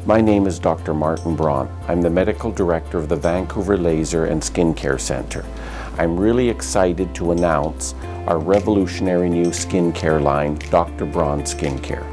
My name is Dr. Martin Braun. I'm the Medical Director of the Vancouver Laser and Skincare Centre. I'm really excited to announce our revolutionary new skincare line, Dr. Braun Skincare.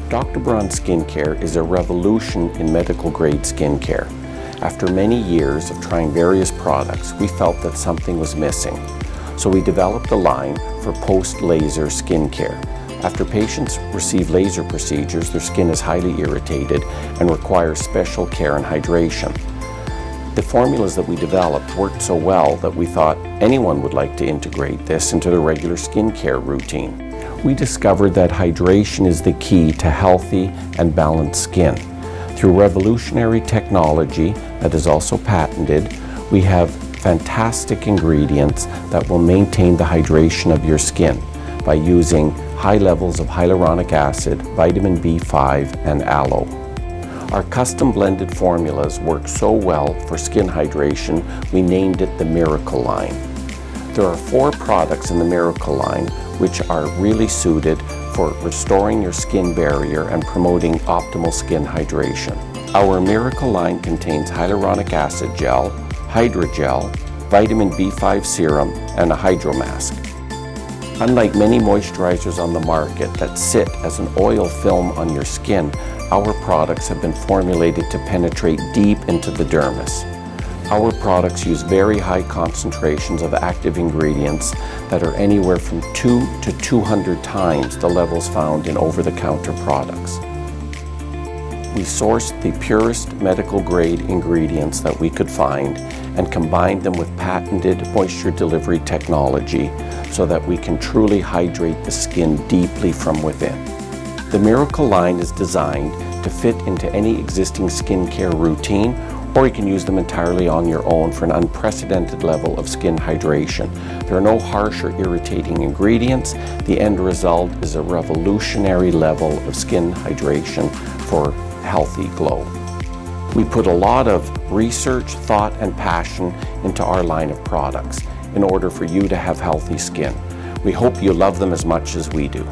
Dr. Braun Skincare is a revolution in medical grade skincare. After many years of trying various products, we felt that something was missing. So we developed a line for post-laser skincare. After patients receive laser procedures, their skin is highly irritated and requires special care and hydration. The formulas that we developed worked so well that we thought anyone would like to integrate this into their regular skincare routine. We discovered that hydration is the key to healthy and balanced skin. Through revolutionary technology that is also patented, we have fantastic ingredients that will maintain the hydration of your skin by using high levels of hyaluronic acid, vitamin B5, and aloe. Our custom blended formulas work so well for skin hydration, we named it the Miracle Line. There are 4 products in the Miracle Line which are really suited for restoring your skin barrier and promoting optimal skin hydration. Our Miracle Line contains hyaluronic acid gel, hydrogel, vitamin B5 serum, and a hydro mask. Unlike many moisturizers on the market that sit as an oil film on your skin, our products have been formulated to penetrate deep into the dermis. Our products use very high concentrations of active ingredients that are anywhere from 2 to 200 times the levels found in over-the-counter products. We sourced the purest medical grade ingredients that we could find and combined them with patented moisture delivery technology so that we can truly hydrate the skin deeply from within. The Miracle Line is designed to fit into any existing skincare routine, or you can use them entirely on your own for an unprecedented level of skin hydration. There are no harsh or irritating ingredients. The end result is a revolutionary level of skin hydration for healthy glow. We put a lot of research, thought, and passion into our line of products in order for you to have healthy skin. We hope you love them as much as we do.